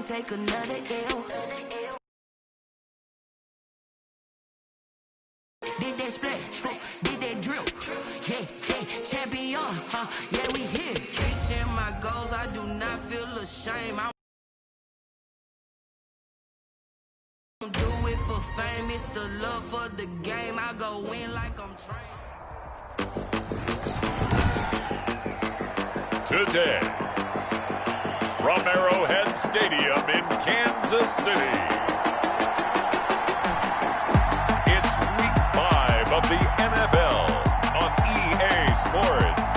take another L. Did that splash, did that drip, yeah, champion, yeah, we here. Reaching my goals, I do not feel ashamed. I don't do it for fame, it's the love for the game. I go in like I'm trained. Today, from Arrowhead Stadium in Kansas City, it's Week 5 of the NFL on EA Sports.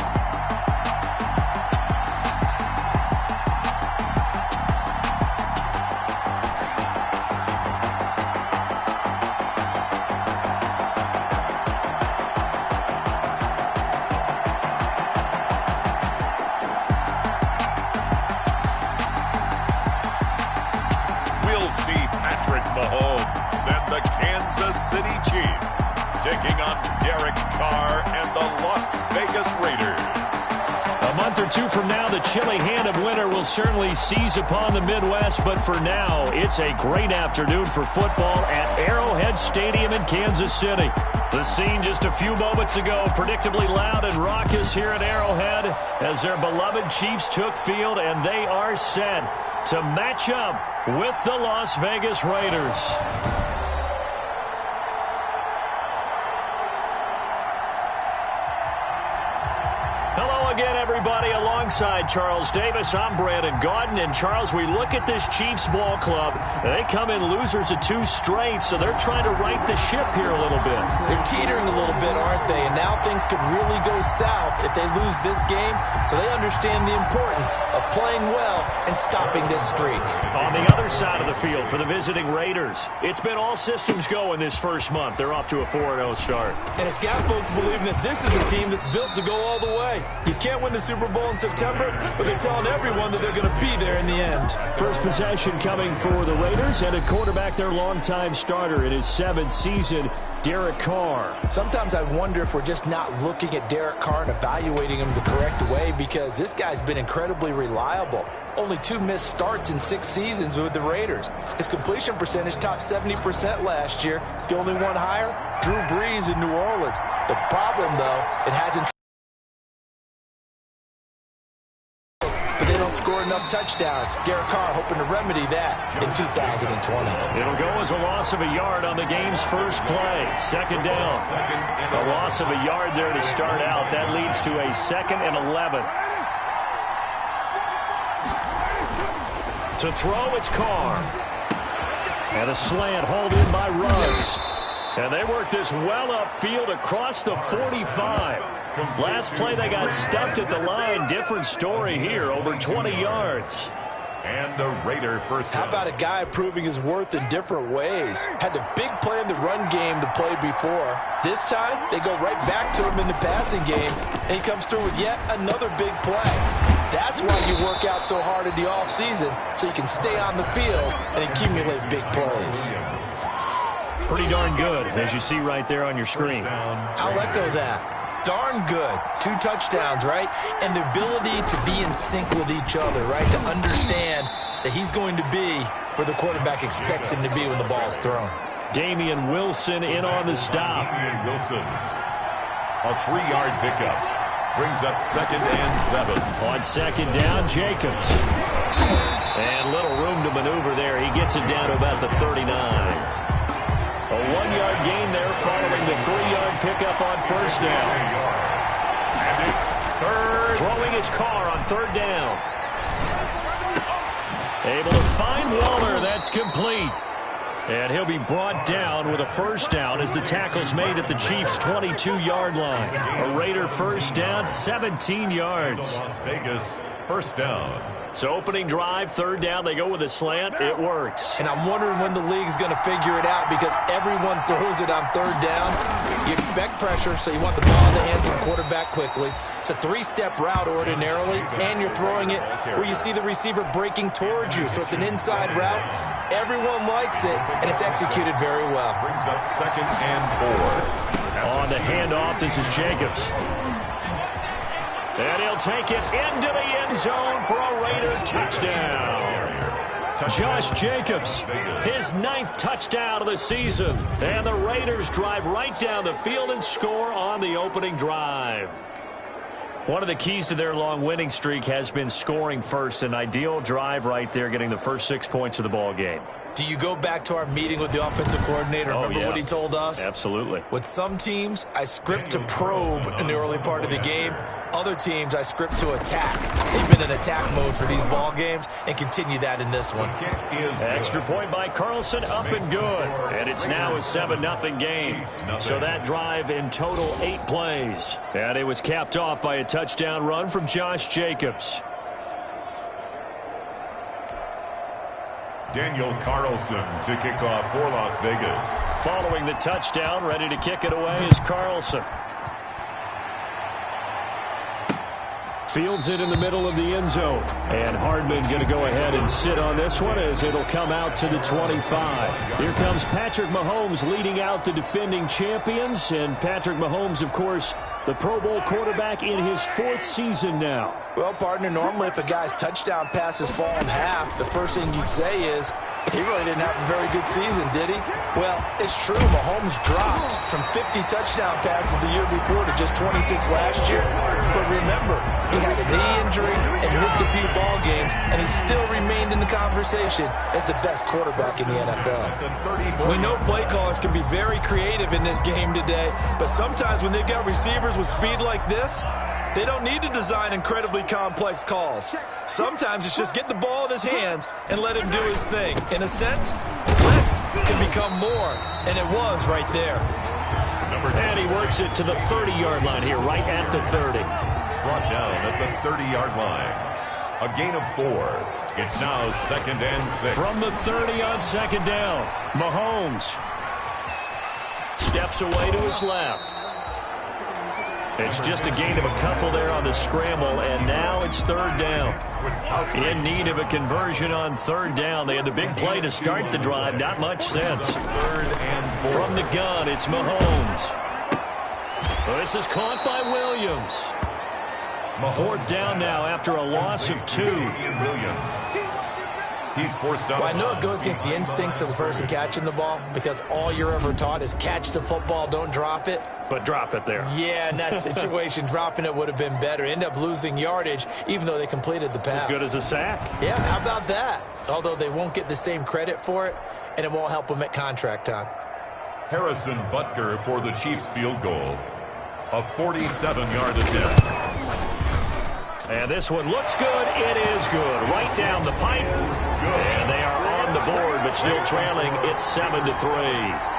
Mahomes and the Kansas City Chiefs taking on Derek Carr and the Las Vegas Raiders. A month or two from now, the chilly hand of winter will certainly seize upon the Midwest, but for now, it's a great afternoon for football at Arrowhead Stadium in Kansas City. The scene just a few moments ago, predictably loud and raucous here at Arrowhead as their beloved Chiefs took field, and they are set to match up with the Las Vegas Raiders. Hello again, everybody. Alongside Charles Davis, I'm Brandon Gaudin. And Charles, we look at this Chiefs ball club. They come in losers of 2 straight, so they're trying to right the ship here a little bit. They're teetering a little bit, aren't they? And now things could really go south if they lose this game. So they understand the importance of playing well and stopping this streak. On the other side of the field for the visiting Raiders, it's been all systems go in this first month. They're off to a 4-0 start. And it's got folks believing that this is a team that's built to go all the way. You can't win the Super Bowl in September, but they're telling everyone that they're going to be there in the end. First possession coming for the Raiders, and at quarterback, their longtime starter in his 7th season, Derek Carr. Sometimes I wonder if we're just not looking at Derek Carr and evaluating him the correct way, because this guy's been incredibly reliable. Only 2 missed starts in 6 seasons with the Raiders. His completion percentage topped 70% last year. The only one higher, Drew Brees in New Orleans. The problem, though, it hasn't. But they don't score enough touchdowns. Derek Carr hoping to remedy that in 2020. It'll go as a loss of a yard on the game's first play. Second down. A loss of a yard there to start out. That leads to a 2nd and 11. To throw, it's Carr. And a slant hauled in by Ruggs. And they work this well upfield across the 45. Last play, they got stuffed at the line. Different story here, over 20 yards. And a Raider first down. How about a guy proving his worth in different ways? Had the big play in the run game to play before. This time, they go right back to him in the passing game, and he comes through with yet another big play. That's why you work out so hard in the offseason, so you can stay on the field and accumulate big plays. Pretty darn good, as you see right there on your screen. I'll echo that. Darn good. 2 touchdowns, right? And the ability to be in sync with each other, right? To understand that he's going to be where the quarterback expects him to be when the ball is thrown. Damian Wilson in on the stop. Damian Wilson, a 3-yard pickup. Brings up 2nd and 7. On 2nd down, Jacobs. And little room to maneuver there. He gets it down to about the 39. A 1-yard gain there following the 3-yard pickup on first down. And it's 3rd. Throwing his Carr on 3rd down. Able to find Waller. That's complete. And he'll be brought down with a first down as the tackle's made at the Chiefs' 22-yard line. A Raider first down, 17 yards. Las Vegas first down. So opening drive, 3rd down, they go with a slant. It works. And I'm wondering when the league's going to figure it out, because everyone throws it on 3rd down. You expect pressure, so you want the ball in the hands of the quarterback quickly. It's a 3-step route ordinarily, and you're throwing it where you see the receiver breaking towards you. So it's an inside route. Everyone likes it, and it's executed very well. Brings up 2nd and 4. On the handoff, this is Jacobs. And he'll take it into the end zone for a Raider touchdown. Josh Jacobs, his 9th touchdown of the season. And the Raiders drive right down the field and score on the opening drive. One of the keys to their long winning streak has been scoring first. An ideal drive right there, getting the first 6 points of the ball game. Do you go back to our meeting with the offensive coordinator? Remember what he told us? Absolutely. With some teams, I script to probe in the early part of the game. Other teams, I script to attack. They've been in attack mode for these ball games and continue that in this one. Extra point by Carlson, up and good. And it's now a 7-0 game. So that drive in total 8 plays. And it was capped off by a touchdown run from Josh Jacobs. Daniel Carlson to kick off for Las Vegas. Following the touchdown, ready to kick it away is Carlson. Fields it in the middle of the end zone. And Hardman going to go ahead and sit on this one as it'll come out to the 25. Here comes Patrick Mahomes leading out the defending champions. And Patrick Mahomes, of course, the Pro Bowl quarterback in his 4th season now. Well, partner, normally if a guy's touchdown passes fall in half, the first thing you'd say is, he really didn't have a very good season, did he? Well, it's true. Mahomes dropped from 50 touchdown passes the year before to just 26 last year. But remember, he had a knee injury and missed a few ball games, and he still remained in the conversation as the best quarterback in the NFL. We know play callers can be very creative in this game today, but sometimes when they've got receivers with speed like this, they don't need to design incredibly complex calls. Sometimes it's just get the ball in his hands and let him do his thing. In a sense, less can become more, and it was right there. And he works it to the 30-yard line here, right at the 30. Brought down at the 30-yard line. A gain of 4. It's now 2nd and 6. From the 30 on 2nd down, Mahomes steps away to his left. It's just a gain of a couple there on the scramble, and now it's 3rd down. In need of a conversion on 3rd down. They had the big play to start the drive. Not much sense. 3rd and 4. From the gun, it's Mahomes. This is caught by Williams. 4th down now after a loss of 2. He's forced out. Well, I know it goes against the instincts of the person catching the ball because all you're ever taught is catch the football, don't drop it. But drop it there. Yeah, in that situation, dropping it would have been better. End up losing yardage, even though they completed the pass. As good as a sack. Yeah, how about that? Although they won't get the same credit for it, and it won't help them at contract time. Harrison Butker for the Chiefs field goal. A 47-yard attempt. And this one looks good. It is good. Right down the pipe. And they are on the board, but still trailing. It's 7-3.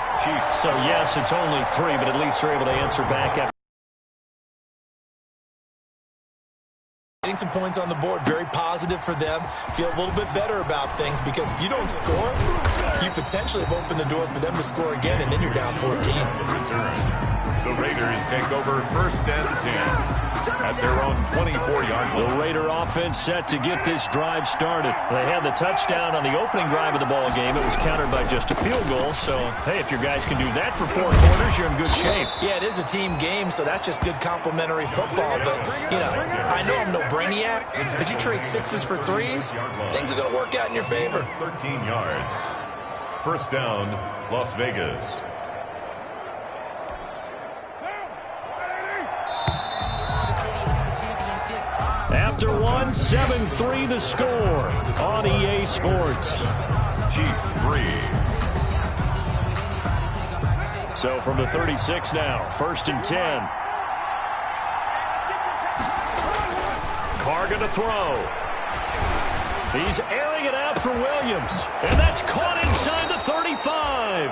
So, yes, it's only 3, but at least they're able to answer back after. Getting some points on the board, very positive for them. Feel a little bit better about things because if you don't score, you potentially have opened the door for them to score again, and then you're down 14. The Raiders take over 1st and 10 at their own 24-yard line. The Raider offense set to get this drive started. They had the touchdown on the opening drive of the ball game. It was countered by just a field goal. So, hey, if your guys can do that for 4 quarters, you're in good shape. Yeah, it is a team game, so that's just good complimentary football. But, you know, I know I'm no brainiac, but you trade 6s for 3s, things are going to work out in your favor. 13 yards. 1st down, Las Vegas. After 1, 7-3 the score on EA Sports. Chiefs 3. So from the 36 now, 1st and 10. Carr going to throw. He's airing it out for Williams. And that's caught inside the 35.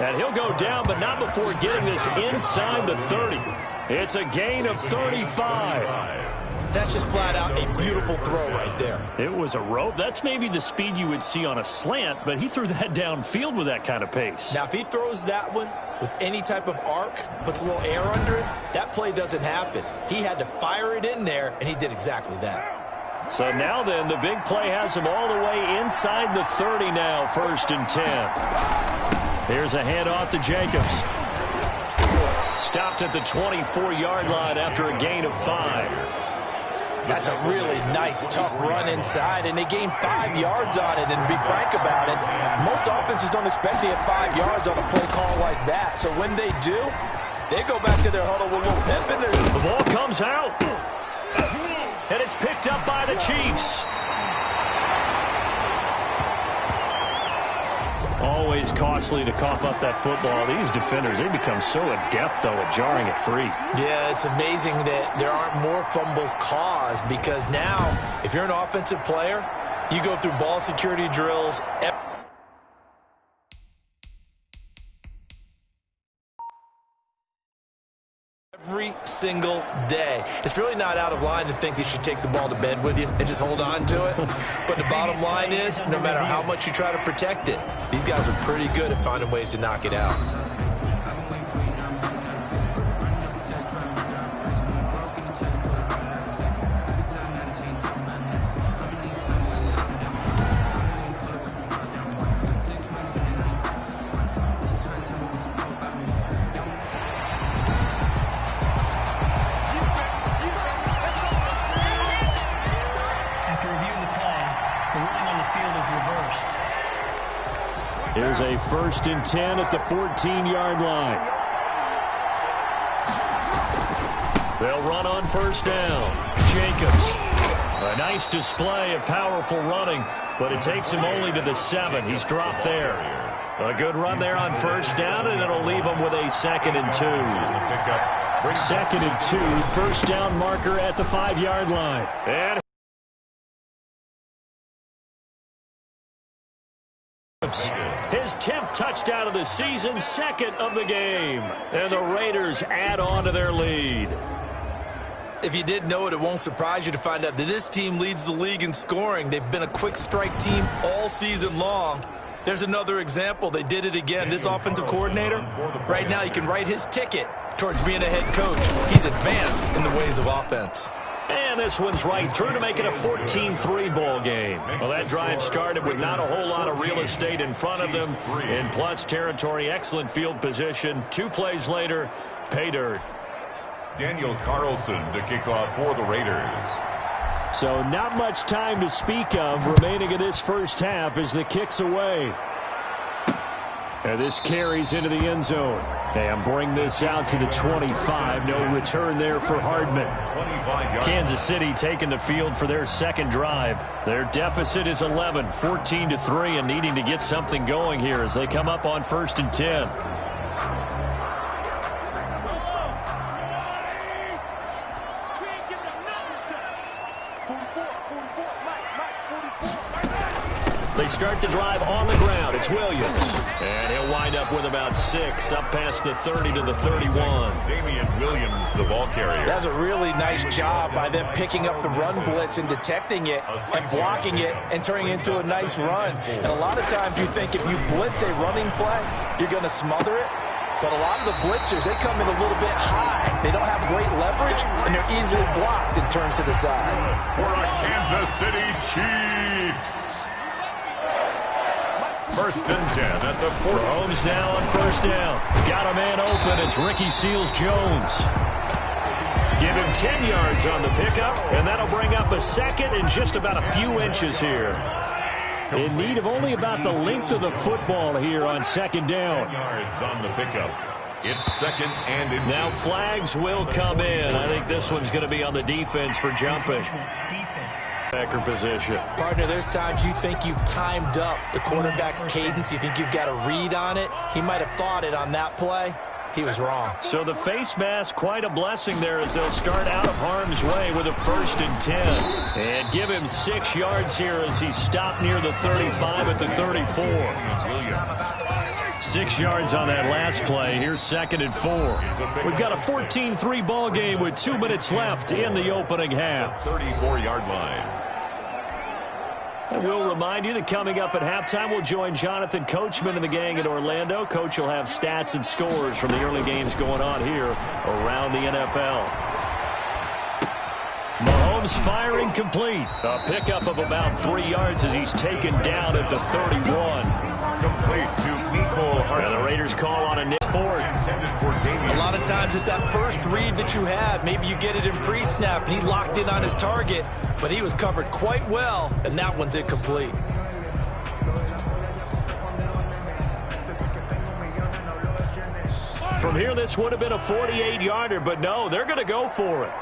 And he'll go down, but not before getting this inside the 30. It's a gain of 35. That's just flat out a beautiful throw right there. It was a rope. That's maybe the speed you would see on a slant, but he threw that downfield with that kind of pace. Now, if he throws that one with any type of arc, puts a little air under it, that play doesn't happen. He had to fire it in there, and he did exactly that. So now then, the big play has him all the way inside the 30 now, 1st and 10. Here's a handoff to Jacobs. Stopped at the 24-yard line after a gain of 5. That's a really nice, tough run inside, and they gained 5 yards on it. And to be frank about it, most offenses don't expect to get 5 yards on a play call like that. So when they do, they go back to their huddle with a little pep in there. The ball comes out, and it's picked up by the Chiefs. Always costly to cough up that football. These defenders, they become so adept, though, at jarring it free. Yeah, it's amazing that there aren't more fumbles caused, because now, if you're an offensive player, you go through ball security drills every single day. It's really not out of line to think that you take the ball to bed with you and just hold on to it. But the bottom line is, no matter how much you try to protect it, these guys are pretty good at finding ways to knock it out. Here's a 1st and 10 at the 14-yard line. They'll run on 1st down. Jacobs. A nice display of powerful running, but it takes him only to the 7. He's dropped there. A good run there on 1st down, and it'll leave him with a 2nd and 2. 2nd and 2, 1st down marker at the 5-yard line. And his 10th touchdown of the season, 2nd of the game. And the Raiders add on to their lead. If you didn't know it, it won't surprise you to find out that this team leads the league in scoring. They've been a quick strike team all season long. There's another example. They did it again. This offensive coordinator, right now you can write his ticket towards being a head coach. He's advanced in the ways of offense. And this one's right through to make it a 14-3 ball game. Well, that drive started with not a whole lot of real estate in front of them. In plus territory, excellent field position. 2 plays later, pay dirt. Daniel Carlson to kick off for the Raiders. So not much time to speak of remaining in this first half as the kick's away. And this carries into the end zone. And bring this out to the 25. No return there for Hardman. Kansas City taking the field for their 2nd drive. Their deficit is 11, 14-3, and needing to get something going here as they come up on 1st and 10. They start the drive on the ground. It's Williams. And he'll wind up with about 6, up past the 30 to the 31. Damian Williams, the ball carrier. That's a really nice job by them picking up the run blitz and detecting it and blocking it and turning it into a nice run. And a lot of times you think if you blitz a running play, you're going to smother it. But a lot of the blitzers, they come in a little bit high. They don't have great leverage, and they're easily blocked and turned to the side. For our Kansas City Chiefs. 1st and 10 at the 40. Mahomes now on 1st down. Got a man open. It's Ricky Seals-Jones. Give him 10 yards on the pickup, and that'll bring up a 2nd and just about a few inches here. In need of only about the length of the football here on 2nd down. Yards on the pickup. It's 2nd and inches. Now flags will come in. I think this one's going to be on the defense for jumping. Backer position. Partner, there's times you think you've timed up the quarterback's cadence. You think you've got a read on it. He might have thought it on that play. He was wrong. So the face mask, quite a blessing there as they'll start out of harm's way with a 1st and 10. And give him 6 yards here as he stopped near the 35 at the 34. 6 yards on that last play. Here's 2nd and 4. We've got a 14-3 ball game with 2 minutes left in the opening half. 34-yard line. I will remind you that coming up at halftime, we'll join Jonathan Coachman and the gang in Orlando. Coach will have stats and scores from the early games going on here around the NFL. Mahomes firing complete. A pickup of about 3 yards as he's taken down at the 31. Incomplete to Mecole Hardman. And the Raiders call on a Nick fourth. A lot of times it's that first read that you have. Maybe you get it in pre-snap. He locked in on his target, but he was covered quite well, and that one's incomplete. From here, this would have been a 48-yarder, but no, they're going to go for it.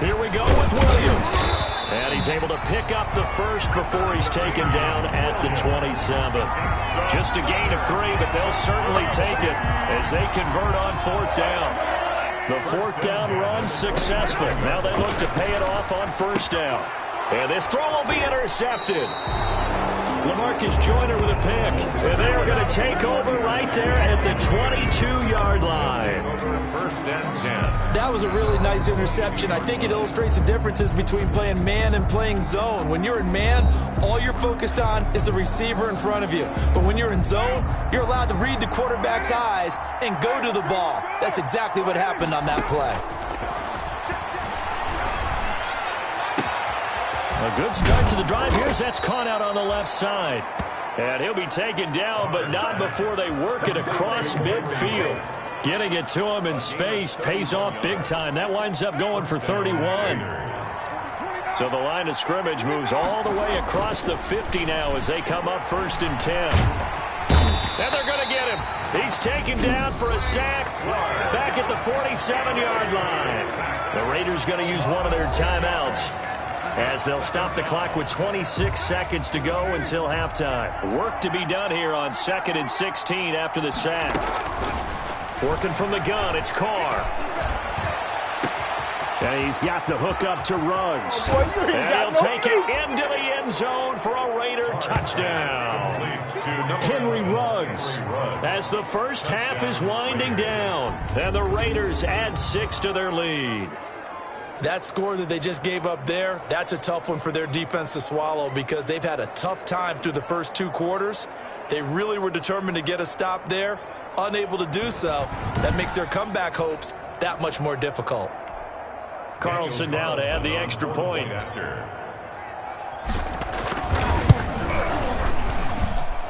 Here we go with Williams. And he's able to pick up the first before he's taken down at the 27. Just a gain of 3, but they'll certainly take it as they convert on fourth down. The fourth down run successful. Now they look to pay it off on first down. And this throw will be intercepted. LaMarcus Joyner with a pick. And they are going to take over right there at the 22-yard line. First and 10. That was a really nice interception. I think it illustrates the differences between playing man and playing zone. When you're in man, all you're focused on is the receiver in front of you. But when you're in zone, you're allowed to read the quarterback's eyes and go to the ball. That's exactly what happened on that play. A good start to the drive. Here's that's caught out on the left side. And he'll be taken down, but not before they work it across midfield. Getting it to him in space pays off big time. That winds up going for 31. So the line of scrimmage moves all the way across the 50 now as they come up first and 10. And they're going to get him. He's taken down for a sack back at the 47-yard line. The Raiders going to use one of their timeouts as they'll stop the clock with 26 seconds to go until halftime. Work to be done here on 2nd and 16 after the sack. Working from the gun, it's Carr. And he's got the hook up to Ruggs. And he'll take it into the end zone for a Raider touchdown. Henry Ruggs as the first half is winding down. And the Raiders add 6 to their lead. That score that they just gave up there, that's a tough one for their defense to swallow because they've had a tough time through the first 2 quarters. They really were determined to get a stop there. Unable to do so, that makes their comeback hopes that much more difficult. Carlson now to add the extra point.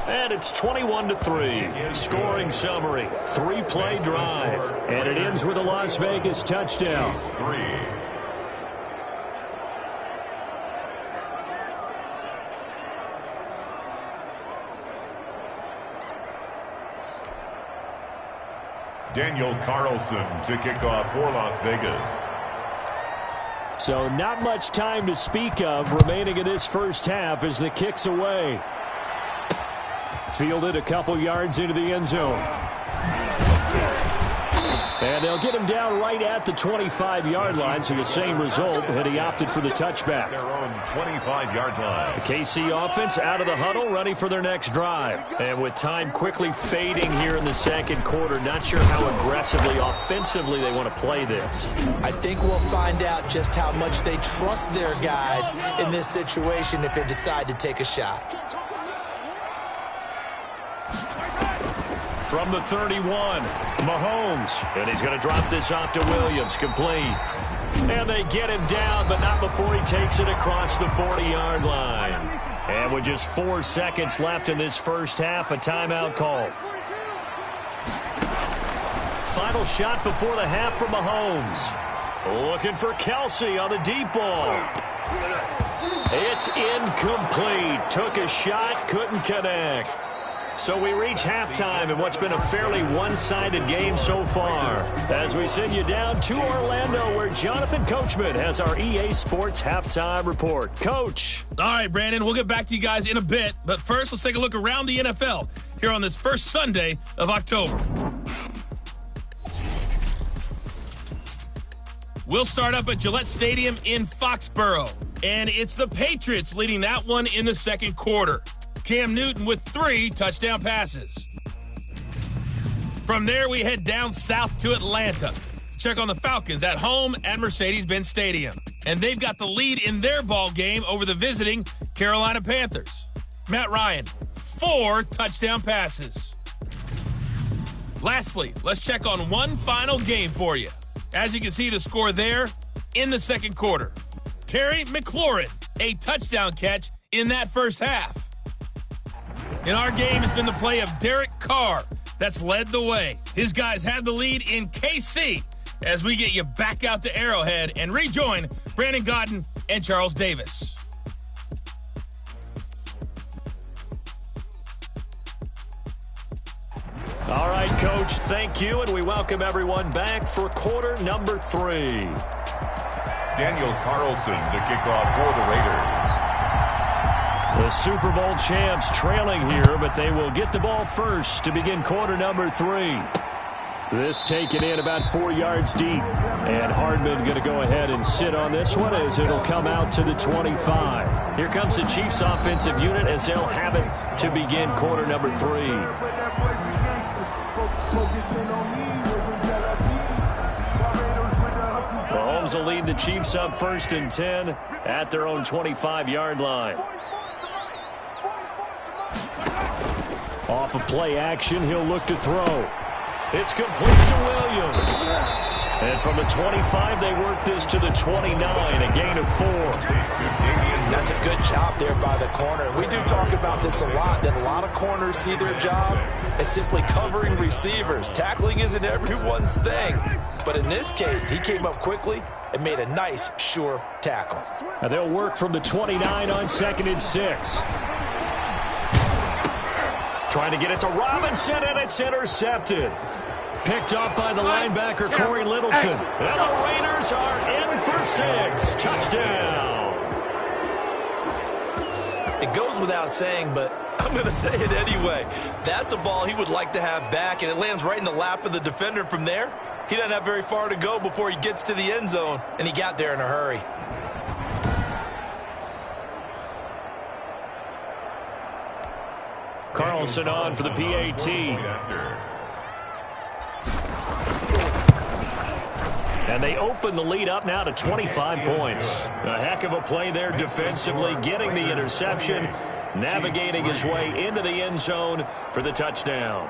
And it's 21-3. Scoring summary. 3-play drive. And it ends with a Las Vegas touchdown. 3. Daniel Carlson to kick off for Las Vegas. So not much time to speak of remaining in this first half as the kick's away. Fielded a couple yards into the end zone. And they'll get him down right at the 25-yard line, so the same result, and he opted for the touchback. Their own 25-yard line. The KC offense out of the huddle, ready for their next drive. And with time quickly fading here in the second quarter, not sure how aggressively, offensively they want to play this. I think we'll find out just how much they trust their guys in this situation if they decide to take a shot. From the 31, Mahomes. And he's going to drop this off to Williams, complete. And they get him down, but not before he takes it across the 40-yard line. And with just 4 seconds left in this first half, a timeout call. Final shot before the half from Mahomes. Looking for Kelsey on the deep ball. It's incomplete. Took a shot, couldn't connect. So we reach halftime in what's been a fairly one-sided game so far. As we send you down to Orlando, where Jonathan Coachman has our EA Sports Halftime Report. Coach. All right, Brandon, we'll get back to you guys in a bit. But first, let's take a look around the NFL here on this first Sunday of October. We'll start up at Gillette Stadium in Foxborough. And it's the Patriots leading that one in the second quarter. Cam Newton with 3 touchdown passes. From there, we head down south to Atlanta to check on the Falcons at home at Mercedes-Benz Stadium. And they've got the lead in their ball game over the visiting Carolina Panthers. Matt Ryan, 4 touchdown passes. Lastly, let's check on one final game for you. As you can see the score there in the second quarter. Terry McLaurin a touchdown catch in that first half. In our game, it's been the play of Derek Carr that's led the way. His guys have the lead in KC as we get you back out to Arrowhead and rejoin Brandon Gaudin and Charles Davis. All right, Coach, thank you, and we welcome everyone back for quarter number 3. Daniel Carlson to kick off for the Raiders. The Super Bowl champs trailing here, but they will get the ball first to begin quarter number 3. This taken in about 4 yards deep. And Hardman going to go ahead and sit on this one as it'll come out to the 25. Here comes the Chiefs offensive unit as they'll have it to begin quarter number 3. Mahomes will lead the Chiefs up 1st and 10 at their own 25-yard line. Off of play action, he'll look to throw. It's complete to Williams. And from the 25, they work this to the 29, a gain of 4. That's a good job there by the corner. We do talk about this a lot, that a lot of corners see their job as simply covering receivers. Tackling isn't everyone's thing. But in this case, he came up quickly and made a nice, sure tackle. And they'll work from the 29 on 2nd and 6. Trying to get it to Robinson, and it's intercepted. Picked up by the linebacker, Corey Littleton. And the Raiders are in for 6. Touchdown. It goes without saying, but I'm going to say it anyway. That's a ball he would like to have back, and it lands right in the lap of the defender from there. He doesn't have very far to go before he gets to the end zone, and he got there in a hurry. Carlson on for the PAT. And they open the lead up now to 25 points. A heck of a play there defensively, getting the interception, navigating his way into the end zone for the touchdown.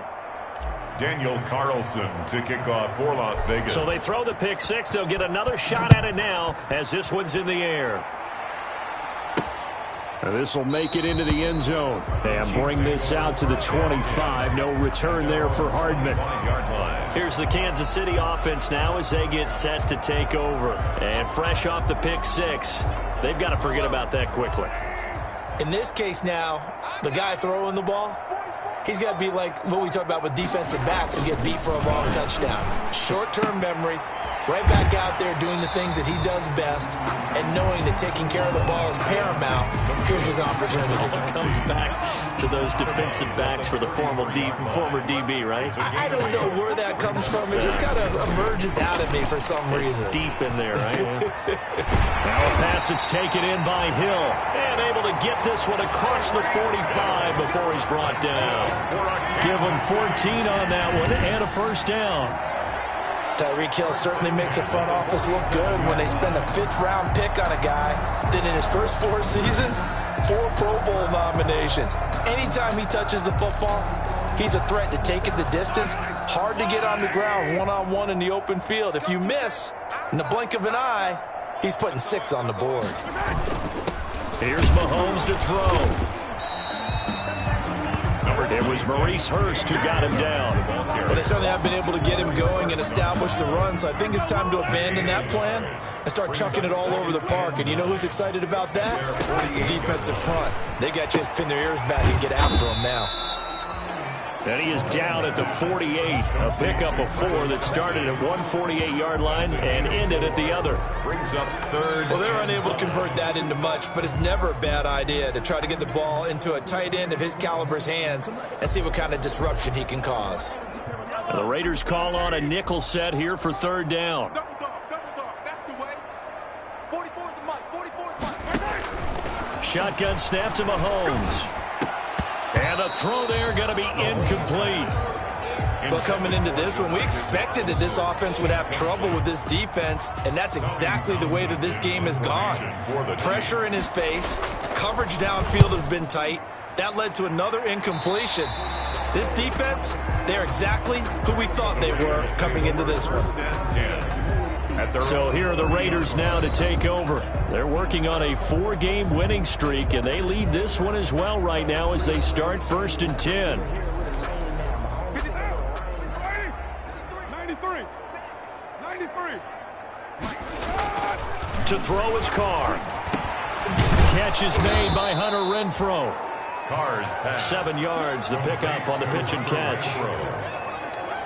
Daniel Carlson to kick off for Las Vegas. So they throw the pick 6. They'll get another shot at it now as this one's in the air. This will make it into the end zone and bring this out to the 25. No return there for Hardman. Here's the Kansas City offense now as they get set to take over. And fresh off the pick 6, they've got to forget about that quickly. In this case now, the guy throwing the ball, he's got to be like what we talk about with defensive backs who get beat for a long touchdown. Short-term memory. Right back out there doing the things that he does best and knowing that taking care of the ball is paramount. Here's his opportunity. It comes back to those defensive backs for the former DB, right? I don't know where that comes from. It just kind of emerges out of me for some reason. It's deep in there, right? Now a pass that's taken in by Hill. And able to get this one across the 45 before he's brought down. Give him 14 on that one and a first down. Tyreek Hill certainly makes a front office look good when they spend a 5th-round pick on a guy. Then in his first 4 seasons, 4 Pro Bowl nominations. Anytime he touches the football, he's a threat to take it the distance. Hard to get on the ground one-on-one in the open field. If you miss, in the blink of an eye, he's putting 6 on the board. Here's Mahomes to throw. It was Maurice Hurst who got him down. Well, they certainly have been able to get him going and establish the run, so I think it's time to abandon that plan and start chucking it all over the park. And you know who's excited about that? The defensive front. They got to just pin their ears back and get after him now. And he is down at the 48. A pickup of 4 that started at one 48-yard line and ended at the other. Brings up 3rd. Well, they're unable to convert that into much, but it's never a bad idea to try to get the ball into a tight end of his caliber's hands and see what kind of disruption he can cause. And the Raiders call on a nickel set here for 3rd down. Double dog. That's the way. 44's the mic. Shotgun snap to Mahomes. And a throw there going to be incomplete. Well, coming into this one, we expected that this offense would have trouble with this defense, and that's exactly the way that this game has gone. Pressure in his face, coverage downfield has been tight. That led to another incompletion. This defense, they're exactly who we thought they were coming into this one. So here are the Raiders now to take over. They're working on a 4-game winning streak, and they lead this one as well right now as they start 1st and 10. 93. To throw is Carr. Catch is made by Hunter Renfrow. Carr's pass. 7 yards, the pickup on the pitch and catch.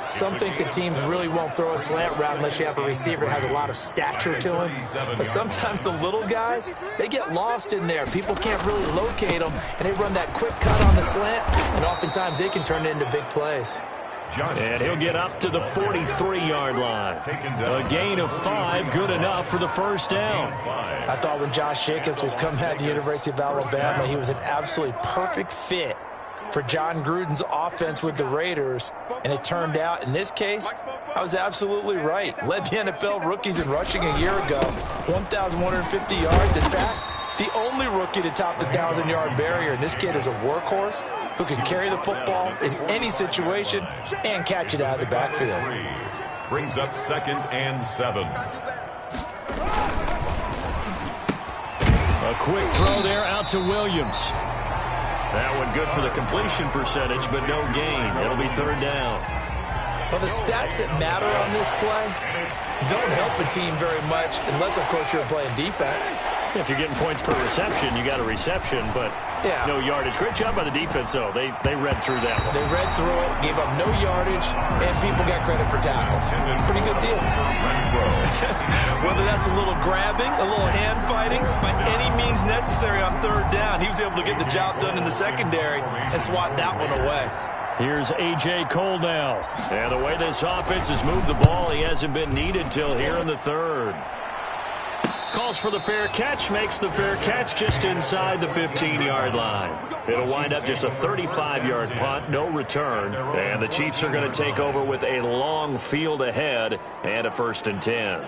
Some think the teams really won't throw a slant route unless you have a receiver that has a lot of stature to him. But sometimes the little guys, they get lost in there. People can't really locate them, and they run that quick cut on the slant, and oftentimes they can turn it into big plays. And he'll get up to the 43-yard line. A gain of 5, good enough for the first down. I thought when Josh Jacobs was coming out of the University of Alabama, he was an absolutely perfect fit for John Gruden's offense with the Raiders, and it turned out, in this case, I was absolutely right. Led the NFL rookies in rushing a year ago, 1,150 yards. In fact, the only rookie to top the 1,000-yard barrier, and this kid is a workhorse who can carry the football in any situation and catch it out of the backfield. Brings up 2nd and 7. A quick throw there out to Williams. That one good for the completion percentage, but no gain. It'll be 3rd down. Well, the stats that matter on this play don't help a team very much unless, of course, you're playing defense. If you're getting points per reception, you got a reception, but no yardage. Great job by the defense, though. They read through that one. They read through it, gave up no yardage, and people got credit for tackles. Pretty good deal. Whether that's a little grabbing, a little hand fighting, by any means necessary on 3rd down, he was able to get the job done in the secondary and swat that one away. Here's A.J. Cole now. And the way this offense has moved the ball, he hasn't been needed till here in the 3rd. Calls for the fair catch, makes the fair catch just inside the 15-yard line. It'll wind up just a 35-yard punt, no return. And the Chiefs are going to take over with a long field ahead and a 1st and 10.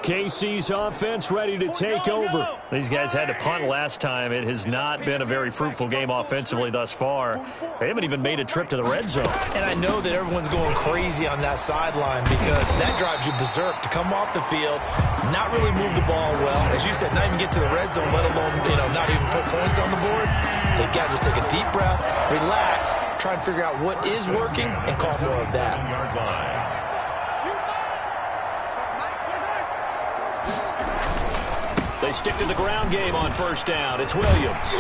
KC's offense ready to take over. These guys had to punt last time. It has not been a very fruitful game offensively thus far. They haven't even made a trip to the red zone. And I know that everyone's going crazy on that sideline because that drives you berserk to come off the field, not really move the ball well. As you said, not even get to the red zone, let alone, not even put points on the board. They've got to just take a deep breath, relax, try and figure out what is working, and call more of that. They stick to the ground game on 1st down. It's Williams.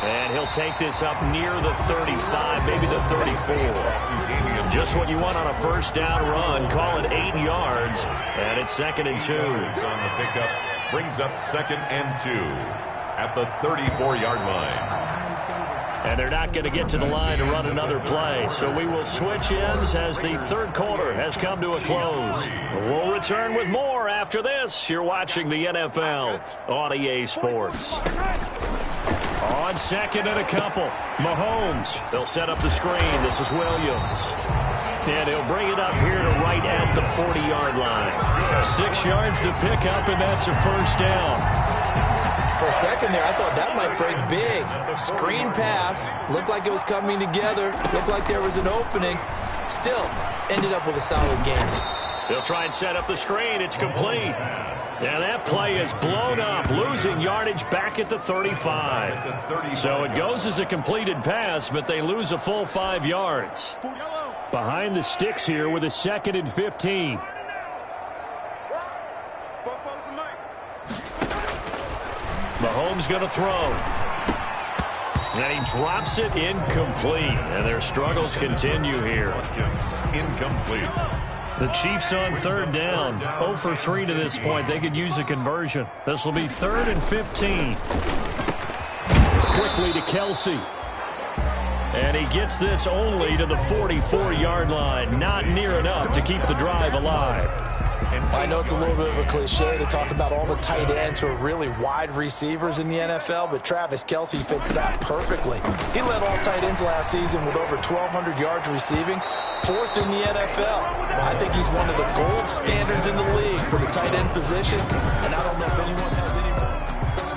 And he'll take this up near the 35, maybe the 34. Just what you want on a 1st down run. Call it 8 yards. And it's 2nd and 2. On the pickup, brings up 2nd and 2 at the 34-yard line. And they're not going to get to the line to run another play. So we will switch ends as the 3rd quarter has come to a close. We'll return with more after this. You're watching the NFL on EA Sports. On 2nd and a couple, Mahomes. They'll set up the screen. This is Williams. And he'll bring it up here to right at the 40-yard line. 6 yards to pick up, and that's a 1st down. For a second there, I thought that might break big. Screen pass. Looked like it was coming together. Looked like there was an opening. Still, ended up with a solid game. They'll try and set up the screen. It's complete. And that play is blown up, losing yardage back at the 35. So it goes as a completed pass, but they lose a full 5 yards. Behind the sticks here with a 2nd and 15. Mahomes going to throw. And he drops it incomplete. And their struggles continue here. Incomplete. The Chiefs on 3rd down. 0 for 3 to this point. They could use a conversion. This will be 3rd and 15. Quickly to Kelsey. And he gets this only to the 44-yard line. Not near enough to keep the drive alive. I know it's a little bit of a cliche to talk about all the tight ends who are really wide receivers in the NFL, but Travis Kelce fits that perfectly. He led all tight ends last season with over 1,200 yards receiving, 4th in the NFL. I think he's one of the gold standards in the league for the tight end position, and I don't know if anyone has any more.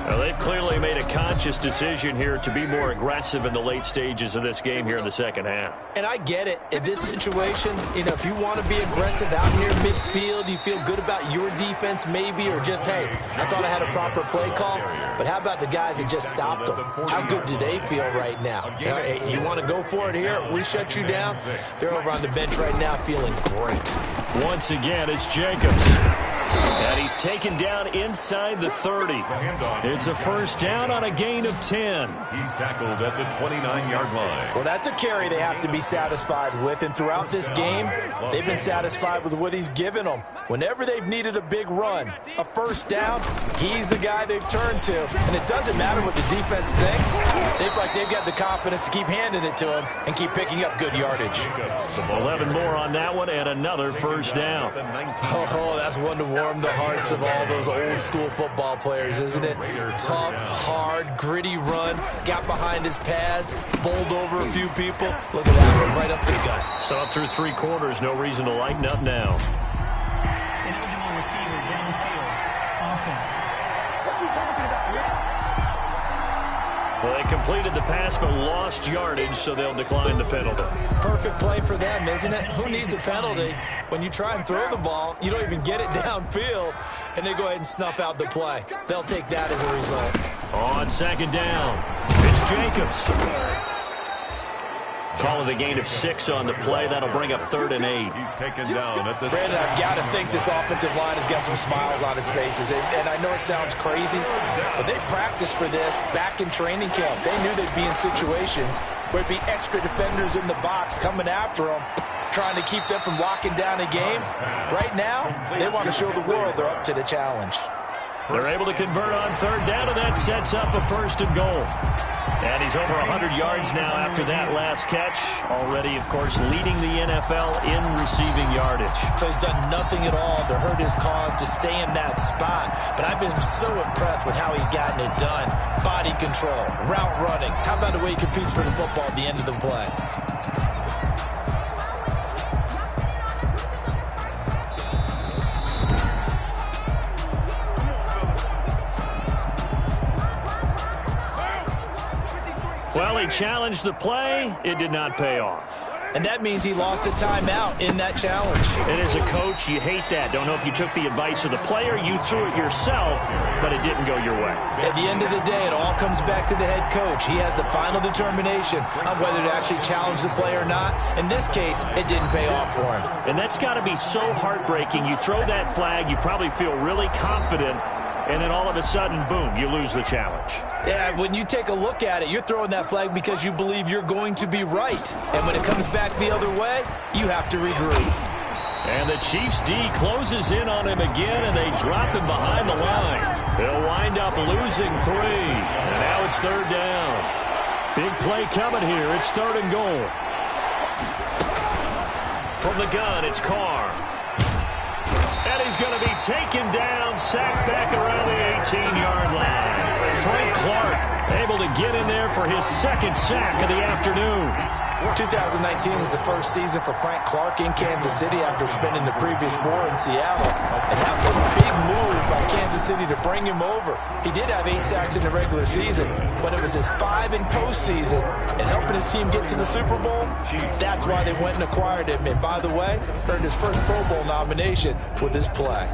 Well, they've clearly made a conscious decision here to be more aggressive in the late stages of this game here in the second half. And I get it. In this situation, if you want to be aggressive out near midfield, you feel good about your defense maybe, or just, hey, I thought I had a proper play call. But how about the guys that just stopped them? How good do they feel right now? Hey, you want to go for it here? We shut you down? They're over on the bench right now feeling great. Once again, it's Jacobs. And he's taken down inside the 30. It's a first down on a gain of 10. He's tackled at the 29-yard line. Well, that's a carry they have to be satisfied with. And throughout this game, they've been satisfied with what he's given them. Whenever they've needed a big run, a first down, he's the guy they've turned to. And it doesn't matter what the defense thinks. They've got the confidence to keep handing it to him and keep picking up good yardage. 11 more on that one and another first down. Oh, that's one to warm the hearts of all those old-school football players, isn't it? Tough, hard, gritty run, got behind his pads, bowled over a few people. Look at that one, right up the gut. So up through 3 quarters, no reason to lighten up now. An eligible receiver downfield. Offense. What are you talking about? Well, they completed the pass but lost yardage, so they'll decline the penalty. Perfect play for them, isn't it? Who needs a penalty? When you try and throw the ball, you don't even get it downfield, and they go ahead and snuff out the play. They'll take that as a result. On second down, it's Jacobs. Call it a gain of 6 on the play. That'll bring up 3rd and 8. He's taken down at the... Brandon, I've got to think this offensive line has got some smiles on its faces. And I know it sounds crazy, but they practiced for this back in training camp. They knew they'd be in situations where it'd be extra defenders in the box coming after them, trying to keep them from locking down a game. Right now, they want to show the world they're up to the challenge. They're able to convert on 3rd down, and that sets up a 1st and goal. And he's over 100 yards now after that last catch. Already, of course, leading the NFL in receiving yardage. So he's done nothing at all to hurt his cause, to stay in that spot. But I've been so impressed with how he's gotten it done. Body control, route running. How about the way he competes for the football at the end of the play? Well, he challenged the play. It did not pay off. And that means he lost a timeout in that challenge. And as a coach, you hate that. Don't know if you took the advice of the player, you threw it yourself, but it didn't go your way. At the end of the day, it all comes back to the head coach. He has the final determination on whether to actually challenge the play or not. In this case, it didn't pay off for him. And that's got to be so heartbreaking. You throw that flag, you probably feel really confident, and then all of a sudden, boom, you lose the challenge. Yeah, when you take a look at it, you're throwing that flag because you believe you're going to be right. And when it comes back the other way, you have to regroup. And the Chiefs D closes in on him again, and they drop him behind the line. They'll wind up losing 3. And now it's 3rd down. Big play coming here. It's 3rd and goal. From the gun, it's Carr. And he's going to be taken down, sacked back around the 18-yard line. Frank Clark able to get in there for his 2nd sack of the afternoon. 2019 was the first season for Frank Clark in Kansas City after spending the previous 4 in Seattle. And that was a big move by Kansas City to bring him over. He did have 8 sacks in the regular season, but it was his 5 in postseason and helping his team get to the Super Bowl. That's why they went and acquired him. And by the way, earned his first Pro Bowl nomination with his play.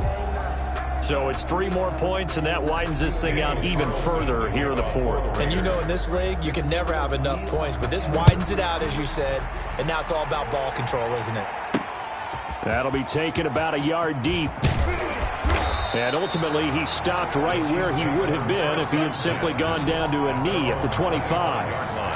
So it's 3 more points, and that widens this thing out even further here in the 4th. And you know in this league, you can never have enough points, but this widens it out, as you said, and now it's all about ball control, isn't it? That'll be taken about a yard deep. And ultimately, he stopped right where he would have been if he had simply gone down to a knee at the 25.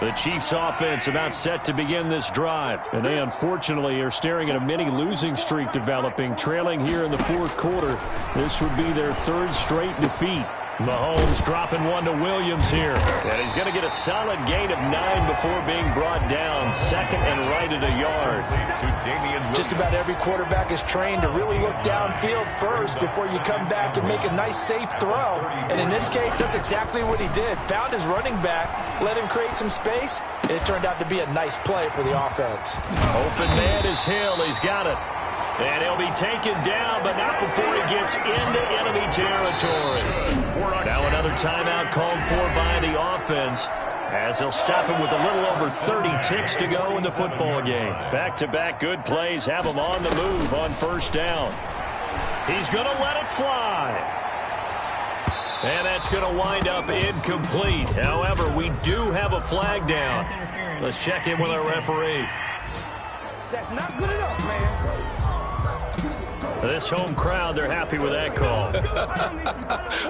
The Chiefs offense about set to begin this drive. And they unfortunately are staring at a mini losing streak developing, trailing here in the 4th quarter. This would be their 3rd straight defeat. Mahomes dropping one to Williams here. And he's going to get a solid gain of 9 before being brought down. 2nd and right at a yard. Just about every quarterback is trained to really look downfield first before you come back and make a nice, safe throw. And in this case, that's exactly what he did. Found his running back, let him create some space, and it turned out to be a nice play for the offense. Open man is Hill. He's got it. And he'll be taken down, but not before he gets into enemy territory. Now another timeout called for by the offense, as they'll stop him with a little over 30 ticks to go in the football game. Back-to-back good plays have him on the move on first down. He's going to let it fly. And that's going to wind up incomplete. However, we do have a flag down. Let's check in with our referee. That's not good enough, man. This home crowd, they're happy with that call.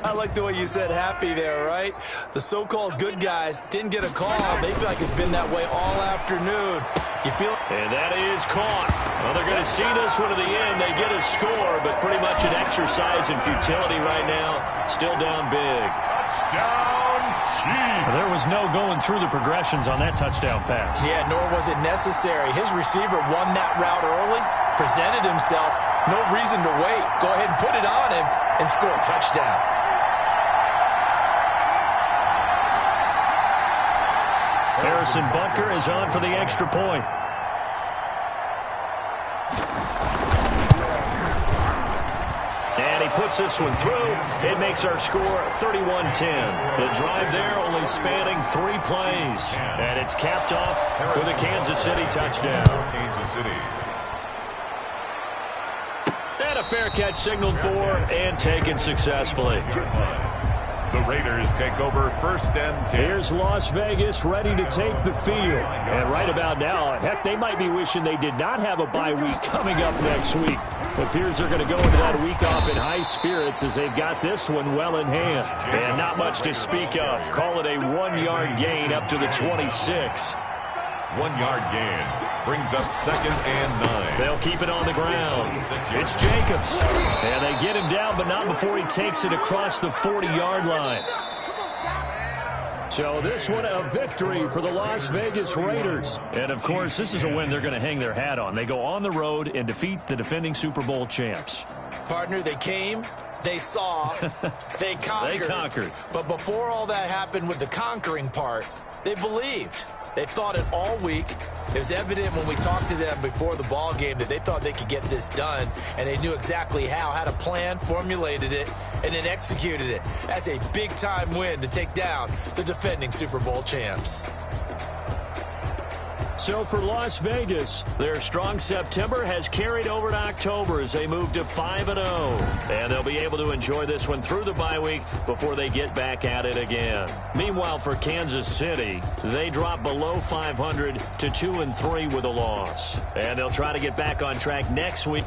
I like the way you said happy there, right? The so-called good guys didn't get a call. They feel like it's been that way all afternoon. You feel? And that is caught. Well, they're going to see this one to the end. They get a score, but pretty much an exercise in futility right now. Still down big. Touchdown, Chiefs. There was no going through the progressions on that touchdown pass. Yeah, nor was it necessary. His receiver won that route early, presented himself. No reason to wait. Go ahead and put it on him and score a touchdown. Harrison Butker is on for the extra point. And he puts this one through. It makes our score 31-10. The drive there only spanning 3 plays. And it's capped off with a Kansas City touchdown. Kansas City. And a fair catch signaled for and taken successfully. The Raiders take over 1st and 10. Here's Las Vegas ready to take the field. And right about now, heck, they might be wishing they did not have a bye week coming up next week. It appears they're going to go into that week off in high spirits as they've got this one well in hand. And not much to speak of. Call it a 1-yard gain up to the 26. 1-yard gain brings up 2nd and 9. They'll keep it on the ground. It's Jacobs. And they get him down, but not before he takes it across the 40-yard line. So this one a victory for the Las Vegas Raiders. And, of course, this is a win they're going to hang their hat on. They go on the road and defeat the defending Super Bowl champs. Partner, they came, they saw, they conquered. They conquered. But before all that happened with the conquering part, they believed. They've thought it all week. It was evident when we talked to them before the ball game that they thought they could get this done, and they knew exactly how, had a plan, formulated it, and then executed it. That's a big-time win to take down the defending Super Bowl champs. So for Las Vegas, their strong September has carried over to October as they move to 5-0. And they'll be able to enjoy this one through the bye week before they get back at it again. Meanwhile, for Kansas City, they drop below 500 to 2-3 with a loss. And they'll try to get back on track next week.